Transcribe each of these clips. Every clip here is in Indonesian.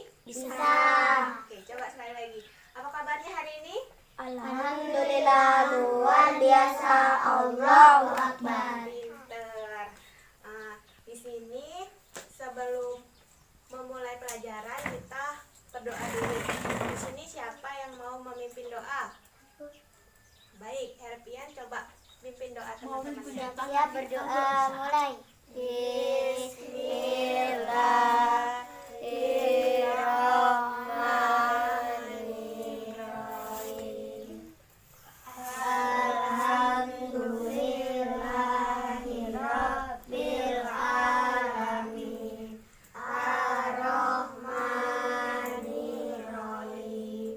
ini? Bisa. Oke, coba sekali lagi. Apa kabarnya hari ini? Alhamdulillah, luar biasa. Allahu Akbar. Pinter. Di sini sebelum memulai pelajaran kita berdoa dulu. Di sini siapa yang mau memimpin doa? Baik, Herpian coba pimpin doa teman-teman. Siap berdoa, mulai. Bismillahirrahmanirrahim. Alhamdulillahirabbil alamin. Ar-Rahmanirrahim.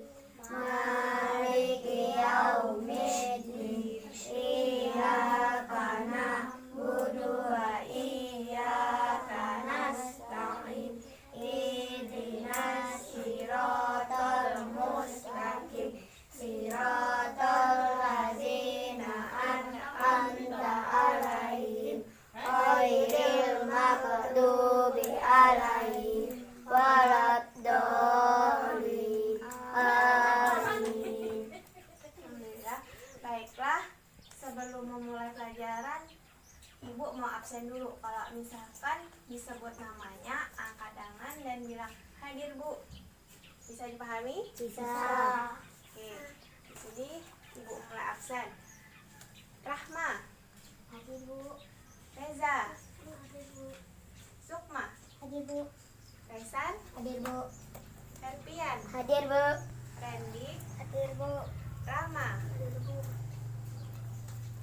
Maliki yaumiddin. Iyyaka na'budu wa iyyaka nasta'in. Ihdinas siratal mustaqim. Siratal ladzina an'amta 'alaihim ghairil maghdubi 'alaihim waladdallin. Amin. Alhamdulillah. Baiklah, sebelum memulai pelajaran, Ibu mau absen dulu. Kalau misalkan disebut namanya, angkat tangan dan bilang hadir Bu. Bisa dipahami? Bisa. Oke, di sini Ibu mulai absen. Rahma, Hadir Bu. Reza, Hadir Bu. Sukma, Hadir Bu. Kaisan, Hadir Bu. Herpian, Hadir Bu. Randy, Hadir Bu. Rama. Hadir Bu.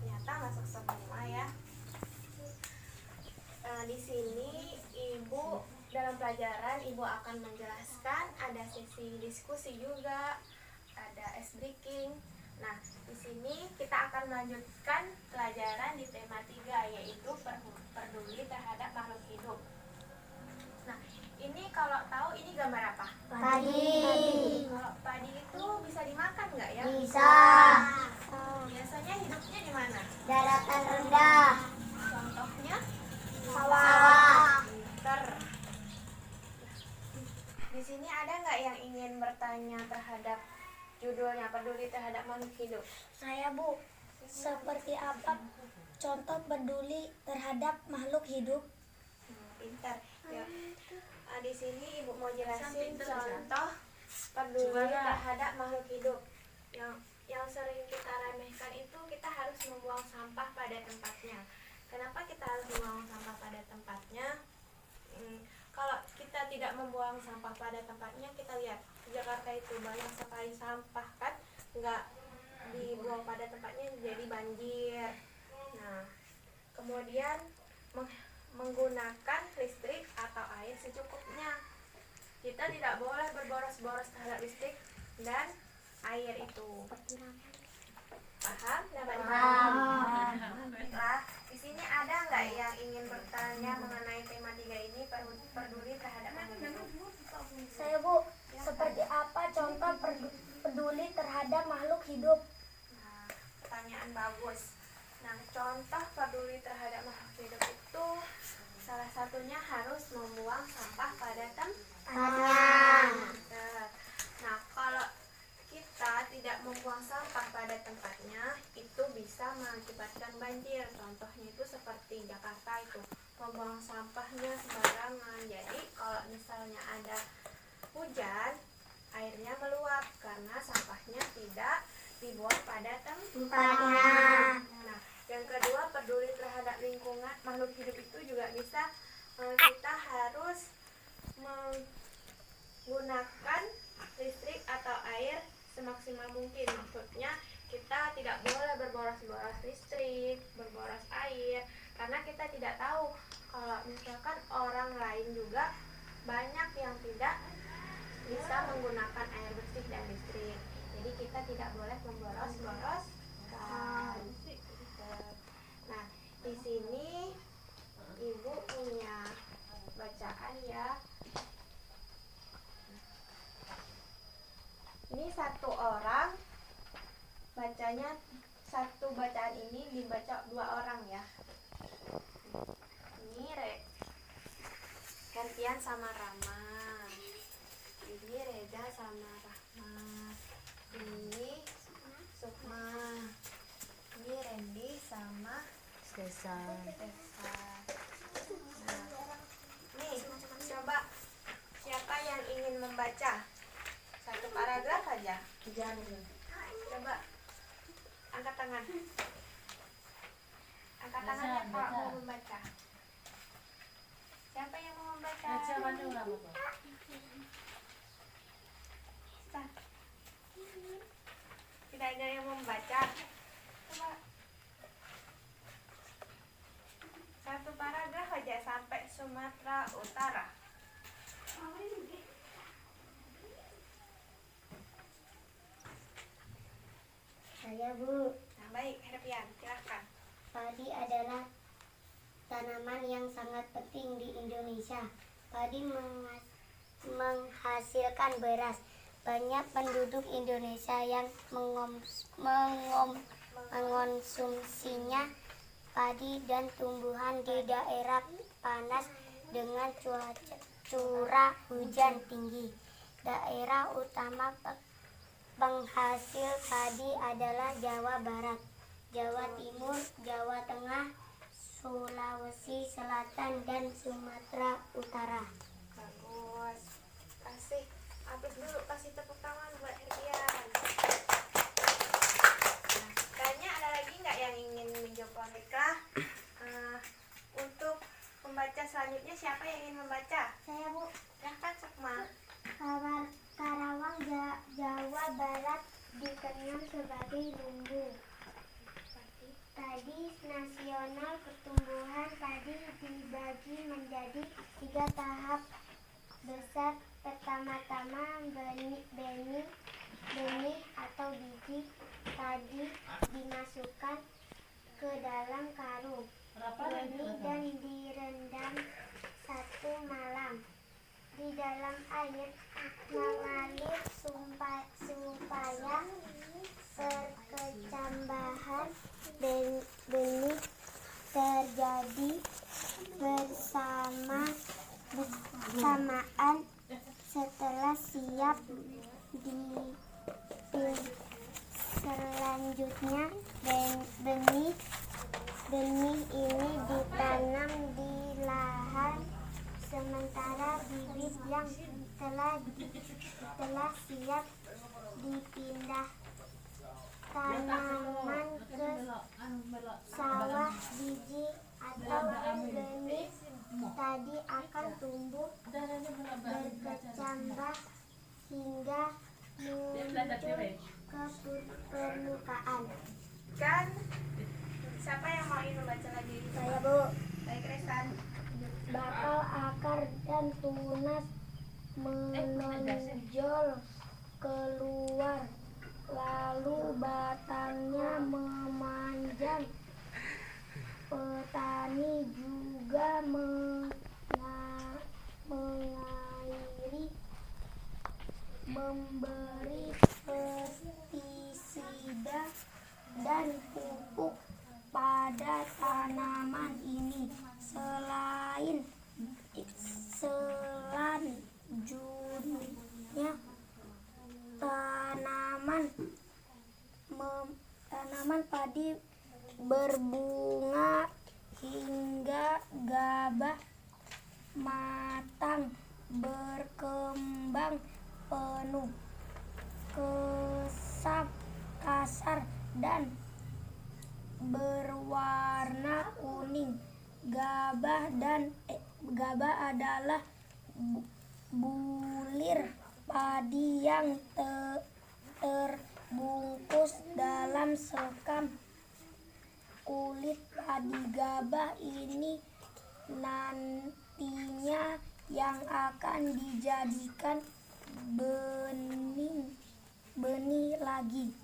Ternyata masuk semua ya. Di sini Ibu dalam pelajaran Ibu akan menjelaskan, ada sesi diskusi juga, ada ice breaking. Nah, di sini kita akan melanjutkan pelajaran di tema 3, yaitu peduli terhadap makhluk hidup. Nah, ini kalau tahu ini gambar apa? Padi. Kalau padi itu bisa dimakan nggak ya? Bisa. Biasanya hidupnya di mana? Daratan rendah. Contohnya? Sawah. Pinter. Di sini ada nggak yang ingin bertanya terhadap judulnya, peduli terhadap makhluk hidup? Saya Bu, seperti apa contoh peduli terhadap makhluk hidup? Pintar. Ya. Di sini Ibu mau jelasin contoh peduli terhadap makhluk hidup. Yang sering kita remehkan itu kita harus membuang sampah pada tempatnya. Kenapa kita harus membuang sampah pada tempatnya? Kalau kita tidak membuang sampah pada tempatnya, kita lihat di Jakarta itu banyak sekali sampah kan, nggak dibuang pada tempatnya jadi banjir. Nah, kemudian menggunakan listrik atau air secukupnya. Kita tidak boleh berboros-boros terhadap listrik dan air itu. Paham? Paham. Nah, di sini ada nggak yang ingin bertanya mengenai tema 3 ini, peduli terhadap makhluk hidup? Saya Bu, seperti apa contoh peduli terhadap makhluk hidup? Nah, pertanyaan bagus. Nah, contoh peduli terhadap makhluk hidup itu salah satunya harus membuang sampah pada tempatnya. Nah, kalau kita tidak membuang sampah pada tempatnya, itu bisa mengakibatkan banjir. Contohnya itu seperti Jakarta itu, membuang sampahnya sembarangan. Jadi kalau misalnya ada hujan, airnya meluap karena sampahnya tidak dibuang pada tempatnya. Nah, yang kedua, peduli terhadap lingkungan makhluk hidup itu juga bisa kita harus menggunakan listrik atau air semaksimal mungkin. Maksudnya kita tidak boleh berboros-boros listrik, berboros air, karena kita tidak tahu kalau misalkan orang lain juga banyak yang tidak bisa menggunakan air bersih dan listrik. Jadi kita tidak boleh memboros-boros. Nah, di sini Ibu punya bacaan ya. Ini satu orang bacanya, satu bacaan ini dibaca 2 orang ya. Ini Herpian sama Rama. Ini Reda sama Rahmat. Ini Sukma. Ini Randy sama Stefan. Stefan. Nah, nih coba siapa yang ingin membaca satu paragraf aja? Coba angkat tangan. Angkat tangan ya kalau mau membaca. Siapa yang mau membaca? Tidak ada yang membaca. Coba satu paragraf aja sampai Sumatera Utara. Saya, Bu. Nah, baik, Herpian, silahkan. Padi adalah tanaman yang sangat penting di Indonesia. Padi menghasilkan beras. Banyak penduduk Indonesia yang mengonsumsinya. Padi dan tumbuhan di daerah panas dengan curah hujan tinggi. Daerah utama penghasil padi adalah Jawa Barat, Jawa Timur, Jawa Tengah, Sulawesi Selatan, dan Sumatera Utara. Bagus. Kasih aplaus dulu, kasih tepuk tangan buat Herpian. Nah, tanya ada lagi nggak yang ingin menjawab Mika? Untuk pembaca selanjutnya siapa yang ingin membaca? Saya, Bu. Silahkan Sukma. Karawang, Jawa Barat dikenal sebagai lumbung padi nasional. Pertumbuhan padi dibagi menjadi 3 tahap besar. Pertama-tama benih atau biji padi dimasukkan ke dalam karung benih dan direndam 1 malam di dalam air mengalir supaya perkecambahan benih terjadi bersamaan. Setelah siap selanjutnya benih ini ditanam di lahan, sementara bibit yang telah siap dipindah tanaman ke sawah. Biji atau benih tadi akan tumbuh berkecambah hingga muncul ke permukaan. Dan siapa yang mau ingin membaca lagi? Saya, Bu. Baik, Resan. Bakal, akar, dan tunas menonjol keluar, lalu batangnya memanjang. Petani juga mengairi, memberi pestisida dan pupuk pada tanaman ini. Selanjutnya tanaman padi berbunga hingga gabah matang, berkembang penuh, kasar dan berwarna kuning. Gabah adalah bulir padi yang terbungkus dalam sekam. Kulit padi gabah ini nantinya yang akan dijadikan benih lagi.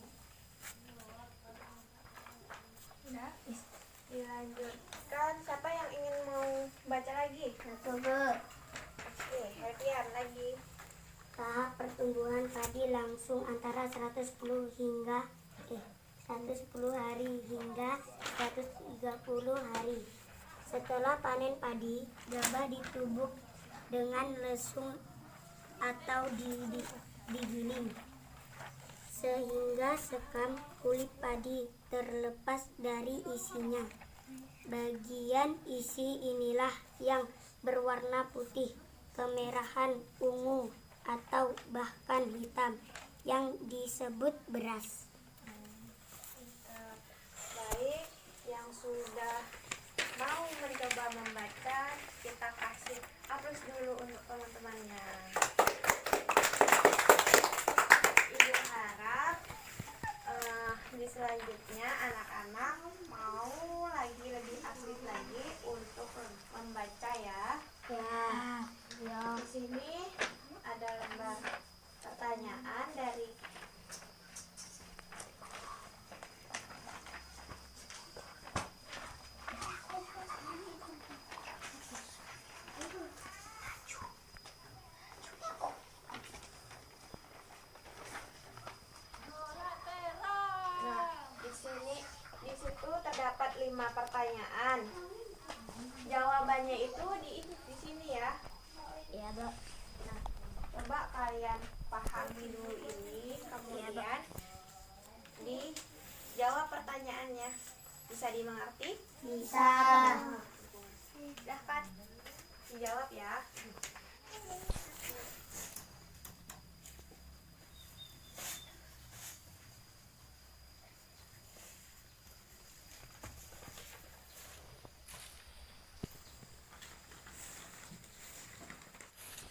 Ya, dilanjutkan. Siapa yang ingin mau baca lagi? Satu, Bu. Oke, Herpian lagi. Tahap pertumbuhan padi langsung antara 110 hari hingga 130 hari. Setelah panen padi, gabah ditumbuk dengan lesung atau digiling sehingga sekam kulit padi terlepas dari isinya. Bagian isi inilah yang berwarna putih, kemerahan, ungu, atau bahkan hitam yang disebut beras. Baik, yang sudah mau mencoba membaca, kita kasih aplaus dulu untuk teman-temannya. Ibu harap di selanjutnya anak-anak mau lagi lebih aktif lagi untuk membaca ya. Ya. Di sini ada lembar pertanyaan dari di situ terdapat 5 pertanyaan. Jawabannya itu di sini ya. Ya, Bu. Nah, coba kalian pahami dulu ini, kemudian dijawab pertanyaannya. Bisa dimengerti? Bisa. Udah kan? Dijawab ya.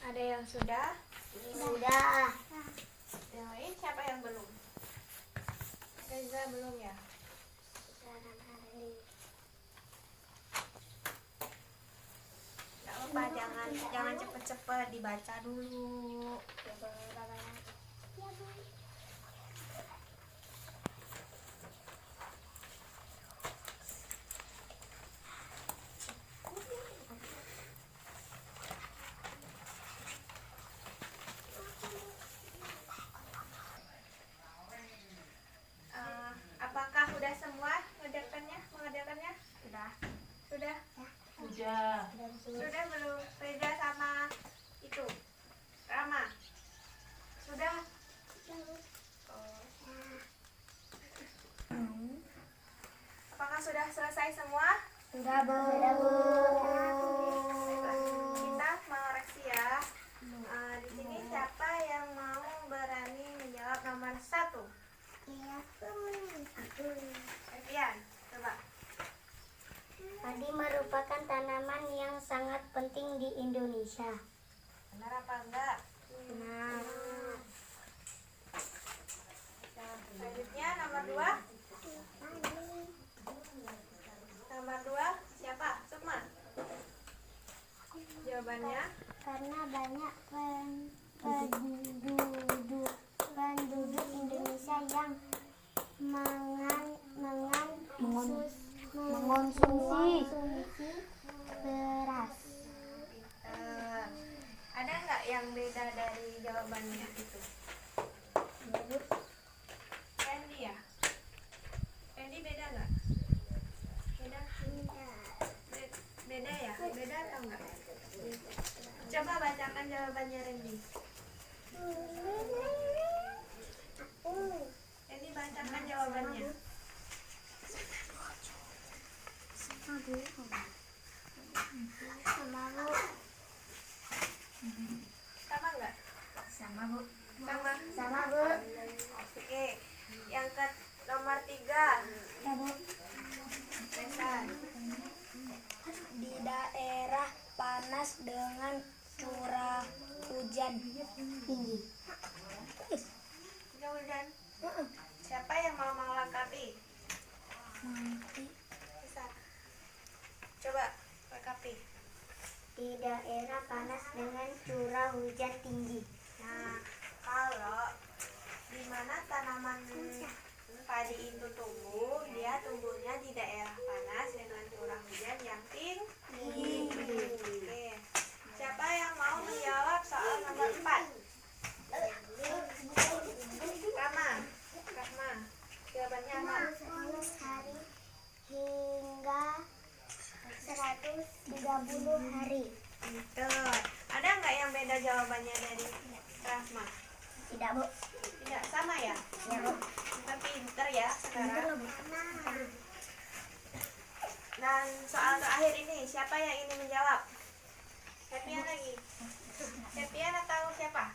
Ada yang sudah? Sudah. Yang lain siapa yang belum? Reza belum ya? Gak apa-apa, jangan cepet-cepet, dibaca dulu. Apakah udah semua mengerjakannya? Sudah. Sudah? Sudah belum? Reza sama itu Rama? Sudah? Apakah sudah selesai semua? Sudah, Bu. Kita mengoreksi ya. Di sini siapa yang mau berani menjawab nomor 1? Evian, coba. Padi merupakan tanaman yang sangat penting di Indonesia. Benar apa enggak? Benar. Selanjutnya nomor 2. Nomor 2 siapa? Sukma. Jawabannya Karena banyak penduduk Indonesia yang mengonsumsi beras. ada nggak yang beda dari jawabannya itu? Randy ya? Randy beda nggak? Beda ya? Beda atau enggak? Coba bacakan jawabannya Randy. Randy bacakan jawabannya. Sama enggak? Sama, Bu. Sama. Sama, Bu. Oke. Yang ke nomor 3. Ya, Bu. Resan. Di daerah panas dengan curah hujan Tinggi. Hujan. Siapa yang mau melengkapi? Bisa. Coba lengkapi. Di daerah panas dengan curah hujan tinggi. Nah, kalau di mana tanaman padi itu tumbuh, dia tumbuhnya di daerah panas dengan curah hujan yang tinggi. Oke. Siapa yang mau menjawab soal nomor 4? Rama. Jawabannya apa? 10 hari hingga 130 hari. Itu. Ada nggak yang beda jawabannya dari Tidak, Bu. Tidak sama ya? Ya, Bu. Kita pinter ya Pinter sekarang. lah, Bu. Dan soal terakhir ini, siapa yang ingin menjawab? Septian lagi. Septian atau siapa?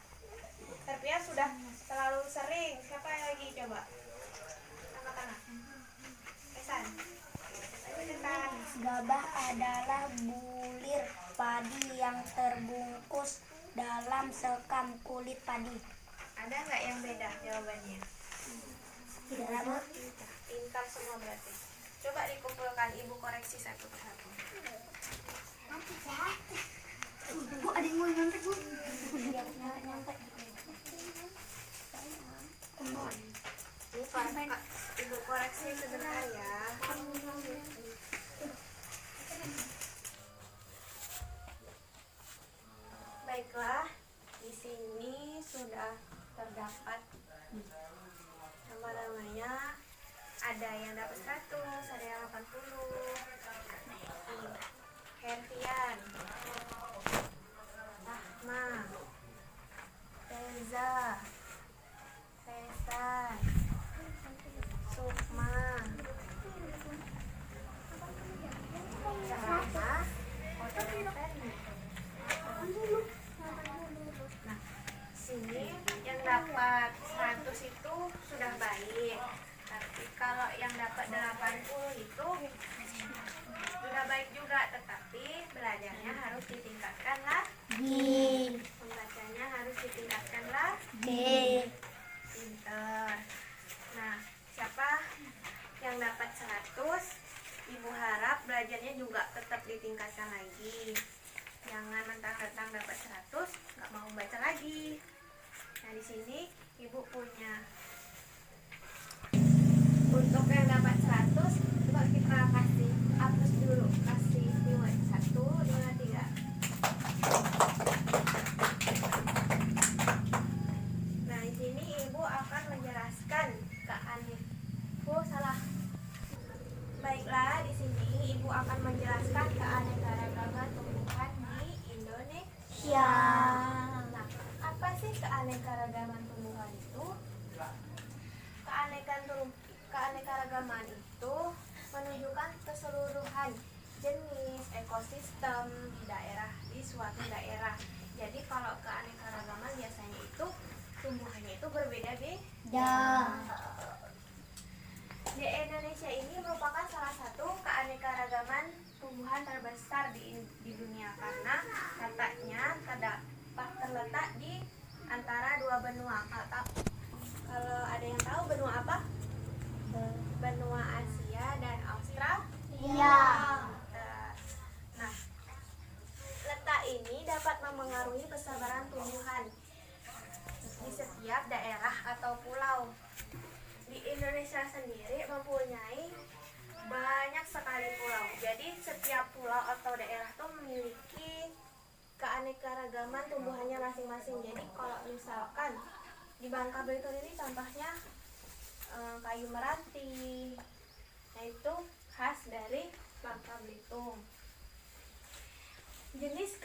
Septian sudah terlalu sering. Siapa yang lagi coba? Angkat tangan. Esan. Ayo Esan. Gabah adalah bulir padi yang terbungkus dalam sekam kulit padi. Ada nggak yang beda jawabannya? Tidak, Bu. Pintar semua berarti. Coba dikumpulkan, Ibu koreksi satu persatu. Bu, ada yang mau nyontek, Bu? Ini Pak, Ibu koreksi sebentar ya. Baiklah, di sini sudah terdapat nama-namanya. Ada yang dapat 100, ada yang 80. Herfian, Rahma, Reza, Fesan, Sukma, Sarah, Nah, sini yang dapat 100 itu sudah baik. Tapi kalau yang dapat 80 itu sudah baik juga, tetapi belajarnya harus ditingkatkan lagi. Membacanya harus ditingkatkan lagi. Pinter. Nah, siapa yang dapat 100? Ibu harap belajarnya juga tetap ditingkatkan lagi. Jangan mentang-mentang dapat 100 nggak mau baca lagi. Nah, di sini Ibu punya untuk yang dapat 100, coba kita kasih hapus dulu, kasih reward 1, 2, 3. Nah, di sini Ibu akan menjelaskan salah. Baiklah, di sini Ibu akan menjelaskan keanekaragaman tumbuhan di Indonesia. Nah, apa sih keanekaragaman tumbuhan itu? Keanekaragaman itu menunjukkan keseluruhan jenis ekosistem di suatu daerah. Jadi kalau keanekaragaman biasanya itu tumbuhannya itu berbeda-beda. Di Indonesia ini merupakan salah satu keanekaragaman tumbuhan terbesar di dunia karena letaknya terletak di antara dua benua. Kalau ada yang tahu benua apa? Benua Asia dan Australia. Nah, letak ini dapat memengaruhi kesabaran tumbuhan di setiap daerah atau pulau. Di Indonesia sendiri mempunyai banyak sekali pulau. Jadi setiap pulau atau daerah itu memiliki keanekaragaman tumbuhannya masing-masing. Jadi kalau misalkan di Bangka Belitung ini contohnya kayu meranti, yaitu khas dari Bangka Belitung. Jenis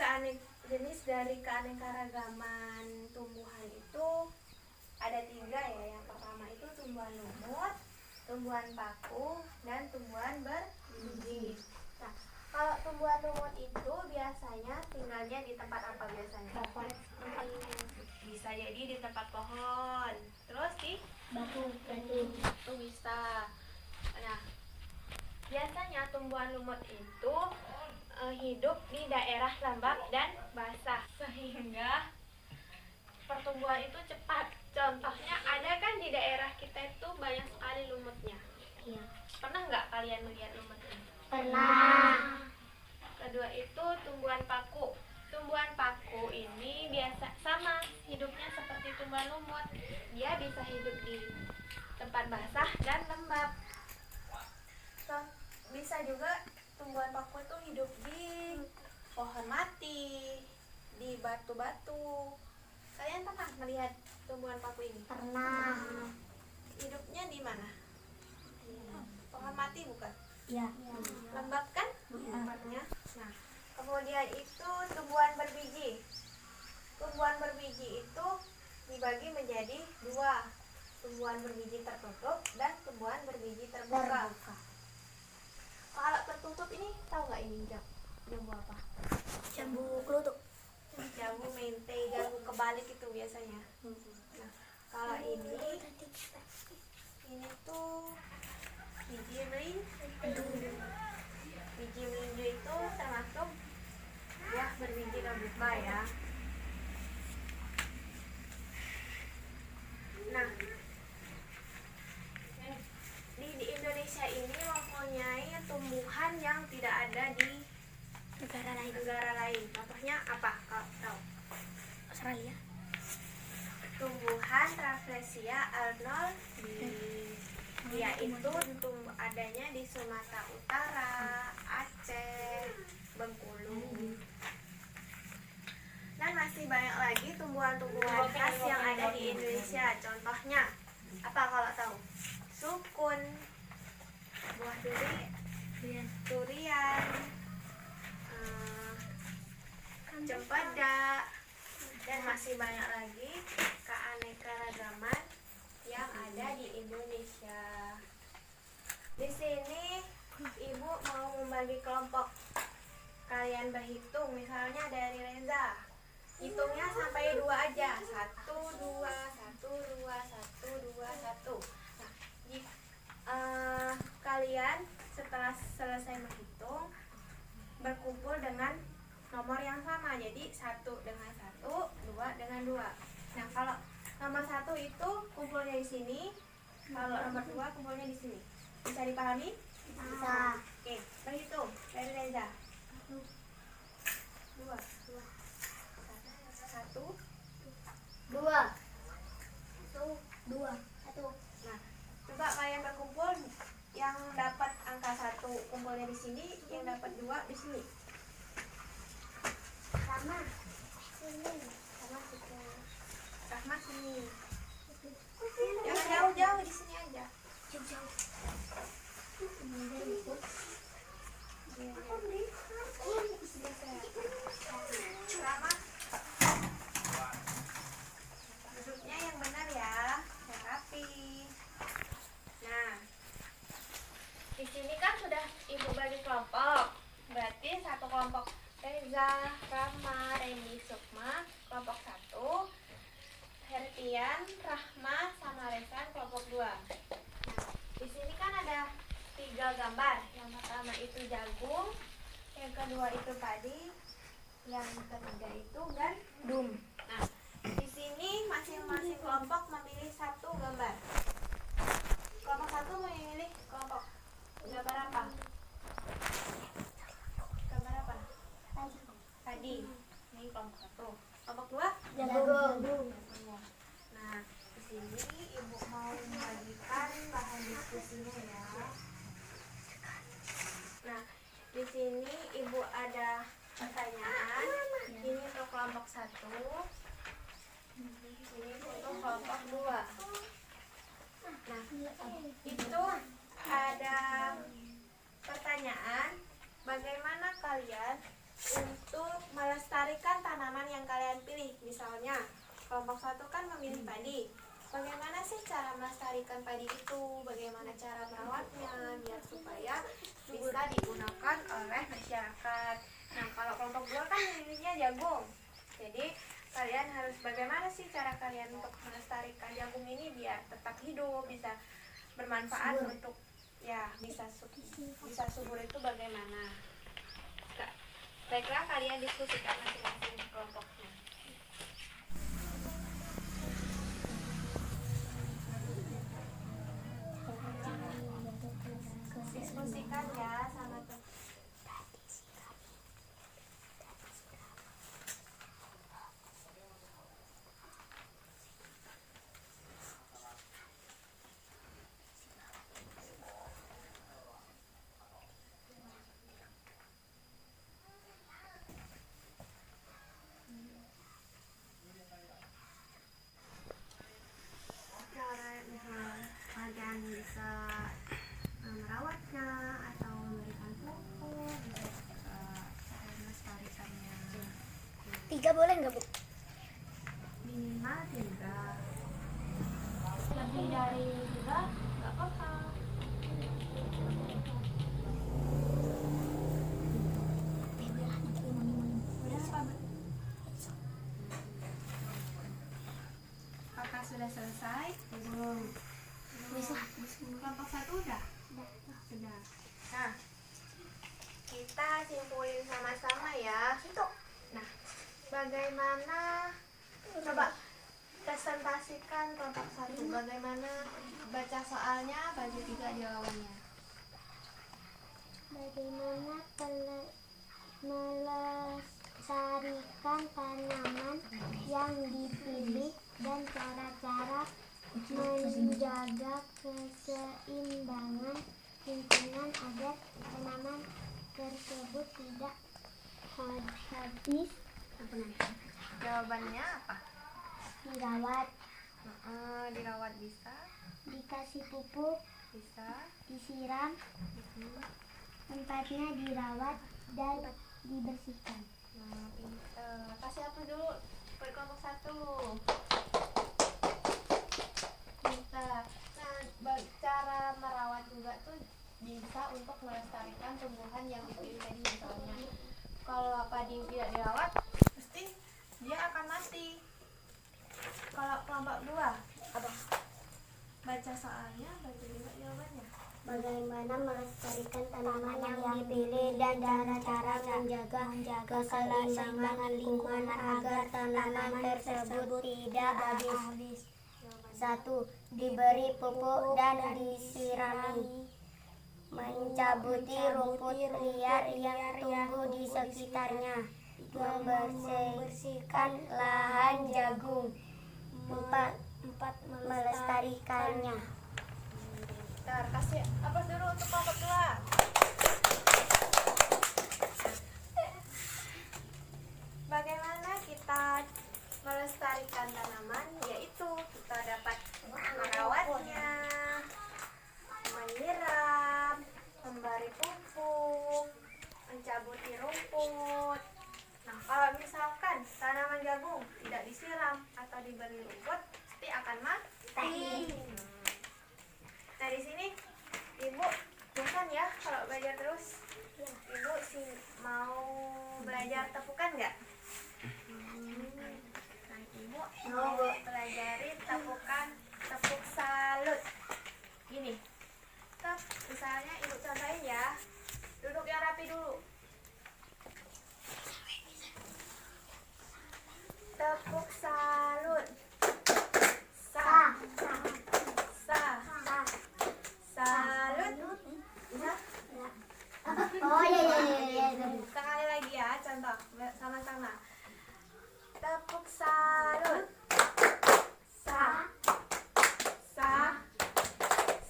dari keanekaragaman tumbuhan itu ada 3 ya. Yang pertama itu tumbuhan lumut, tumbuhan paku, dan tumbuhan berbiji. Nah, kalau tumbuhan lumut itu biasanya tinggalnya di tempat apa biasanya? Bisa jadi di tempat pohon, terus di Batu. itu bisa. Nah, biasanya tumbuhan lumut itu hidup di daerah lembab dan basah sehingga pertumbuhan itu cepat. Contohnya ada kan di daerah kita itu banyak sekali lumutnya. Iya. Pernah nggak kalian melihat lumutnya? Pernah. Kedua itu tumbuhan paku. Tumbuhan paku ini biasa sama hidupnya seperti tumbuhan lumut. Dia bisa hidup di tempat basah dan lembab. Bisa juga tumbuhan paku itu hidup di pohon mati, di batu-batu. Kalian pernah melihat tumbuhan paku ini? Pernah. Hidupnya di mana? Pohon mati bukan? Iya. Lembab kan tempatnya. Nah, kemudian itu tumbuhan berbiji. Tumbuhan berbiji itu dibagi menjadi dua, tumbuhan berbiji tertutup dan tumbuhan berbiji terbuka. Kalau tertutup ini tahu nggak ini jambu apa? Jambu kelutuk. Jambu mente, jambu kebalik itu biasanya. Nah, kalau ini tuh biji melinjo. Biji melinjo itu termasuk buah berbiji terbuka ya. Nah, di Indonesia ini mempunyai tumbuhan yang tidak ada di negara lain. Contohnya apa? Kalau tahu? Australia. Tumbuhan Rafflesia arnold dia itu adanya di Sumatera Utara, Aceh, Bengkulu. Dan masih banyak lagi tumbuhan-tumbuhan khas yang ada di Indonesia. Contohnya apa kalau tahu? Sukun, buah durian, cempedak, dan masih banyak lagi keanekaragaman yang ada di Indonesia. Di sini Ibu mau membagi kelompok. Kalian berhitung, misalnya dari Reza. Hitungnya sampai 2 aja. 1, 2, 1, 2, 1, 2, 1. Nah, kalian setelah selesai menghitung berkumpul dengan nomor yang sama. Jadi 1 dengan 1, 2 dengan 2. Nah, kalau nomor 1 itu kumpulnya di sini, kalau nomor 2 kumpulnya di sini. Bisa dipahami? Bisa. Oke, berhitung dari Reza. 2, 1, 2. 2. Nah, coba kalian berkumpul, yang dapat angka 1 kumpulnya di sini, yang dapat 2 di sini. Sama. Sini. Sama situ. Rahmat sini. Jangan jauh-jauh, di sini aja. Jauh-jauh. Rahmat. Duduknya yang benar ya, yang rapi. Nah, di sini kan sudah Ibu bagi kelompok. Berarti satu kelompok Reza, Rama, Reni, Sukma, kelompok 1. Hertian, Rahma, sama Resan kelompok 2. Nah, di sini kan ada 3 gambar. Yang pertama itu jagung, yang kedua itu padi, yang ketiga itu gandum. Nah, di sini masing-masing kelompok memilih 1 gambar. Kelompok 1 memilih kelompok gambar apa? Gambar apa? Padi. Ini kelompok 1. Kelompok 2? Jagung. Nah, di sini Ibu mau membagikan bahan diskusinya ya. Nah, di sini Ibu ada pertanyaan. Ini untuk kelompok 1. Ini untuk kelompok 2. Nah, itu ada pertanyaan, bagaimana kalian untuk melestarikan tanaman yang kalian pilih? Misalnya kelompok 1 kan memilih padi. Bagaimana sih cara melestarikan padi itu? Bagaimana cara merawatnya biar supaya bisa digunakan oleh masyarakat? Nah, kalau kelompok 2 kan memilihnya jagung. Jadi kalian harus bagaimana sih cara kalian untuk melestarikan jagung ini biar tetap hidup, bisa bermanfaat untuk ya bisa subur itu bagaimana? Baiklah, kalian diskusikan masing-masing kelompoknya. Diskusikan ya sama teman. Kalian bisa merawatnya atau memberikan pupuk, bisa melestarikannya 3 boleh nggak, Bu? minimal 3. kita simpulin sama-sama ya. Nah, bagaimana, coba presentasikan kelompok 1, bagaimana baca soalnya, bagi 3 jawabannya. Bagaimana melestarikan tanaman yang dipilih dan cara-cara menjaga keseimbangan lingkungan agar tanaman tersebut tidak habis Jawabannya apa? dirawat, Dirawat bisa, dikasih pupuk, bisa. disiram, tempatnya dirawat dan dibersihkan. Nah, pinter. Kasih apa dulu buat kelompok 1? Pinter. Nah, cara merawat juga tuh bisa untuk melestarikan tumbuhan yang dipilih tadi. Misalnya kalau padi tidak dirawat, pasti dia akan mati. Kalau kelompok 2 apa? Baca soalnya, bagi 5 jawabannya. Bagaimana melestarikan tanaman yang dipilih dan cara-cara menjaga keseimbangan lingkungan agar tanaman tersebut tidak habis. 1. Diberi pupuk dan disirami. Mencabuti rumput liar yang tumbuh di sekitarnya. Membersihkan lahan jagung. 4. Melestarikannya. Ntar kasih apa dulu untuk kelompok 2? Bagaimana kita melestarikan tanaman? Yaitu kita dapat merawatnya, menyiram, memberi pupuk, mencabuti rumput. Nah, kalau misalkan tanaman jagung tidak disiram atau diberi rumput, pasti akan mati. Nah, di sini Ibu bosan ya kalau belajar terus? Ibu sih mau belajar tepukan nggak? Nah, Ibu mau pelajari tepukan tepuk salut. Gini, misalnya Ibu contohin ya. Duduk yang rapi dulu. Tepuk salut. Sa. Salut. Bisa? Oh iya. Sekali lagi ya, contoh sama-sama. Tepuk salut. Sa.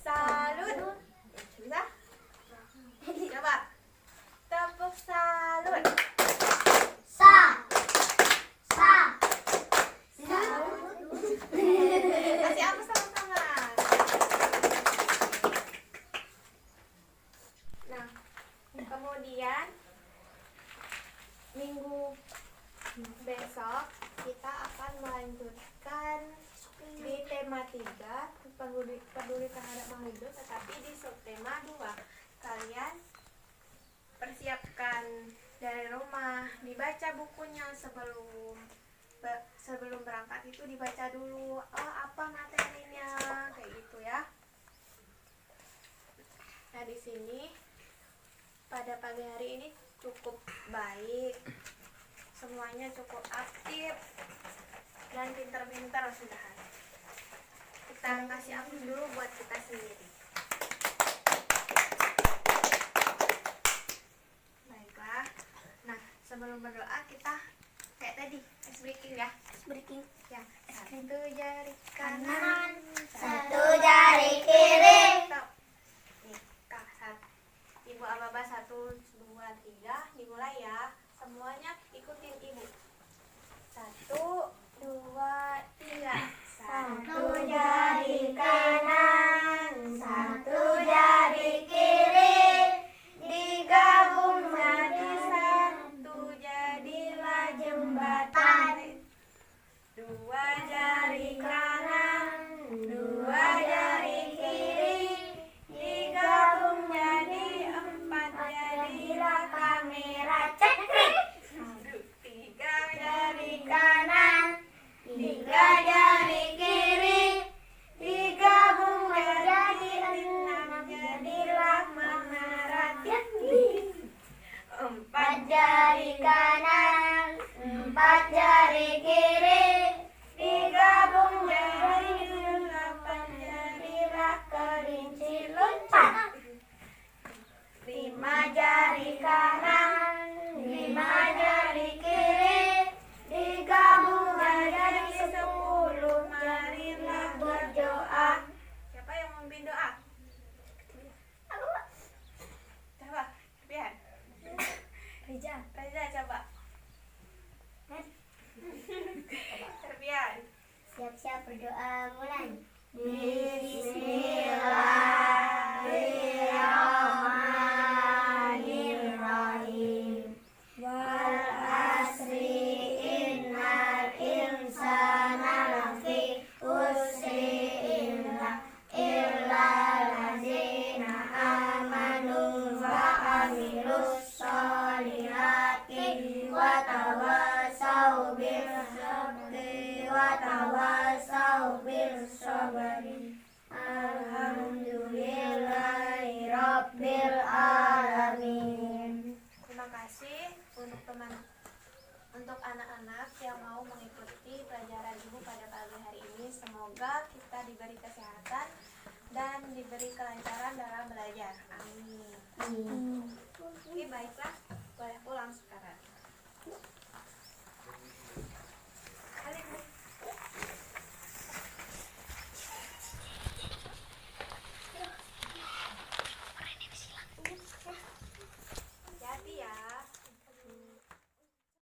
Salut. Bisa? Coba. Tepuk salut. Kasih apa sama-sama? Nah, kemudian minggu besok kita akan melanjutkan di tema 3 peduli terhadap makhluk hidup, tetapi di subtema 2 kalian persiapkan dari rumah, dibaca bukunya sebelum berangkat itu dibaca dulu apa materinya kayak gitu ya. Nah, di sini pada pagi hari ini cukup baik, semuanya cukup aktif dan pintar-pintar sudah. Kita kasih aplaus dulu buat kita sendiri. Baiklah. Nah, sebelum berdoa kita kayak tadi ice breaking ya. Ya, satu jari kanan, Satu jari kiri. stop. Nih, Kak, Ibu Ababa 1, 2, 3 dimulai ya. Semuanya ikutin Ibu. 1, 2, 3. Satu jari kanan, berdoa mulai. Bismillahirrahmanirrahim. Wal asri innal insana lafi khusri illa allazina amanu wa amilus solihati wa tawassaw bil haqqi wa tawassaw bil sabri. Alhamdulillahi rabbil alamin. Terima kasih untuk anak-anak yang mau mengikuti pelajaran Ibu pada pagi hari ini. Semoga kita diberi kesehatan dan diberi kelancaran dalam belajar. Amin. Oke, baiklah, boleh pulang sekarang.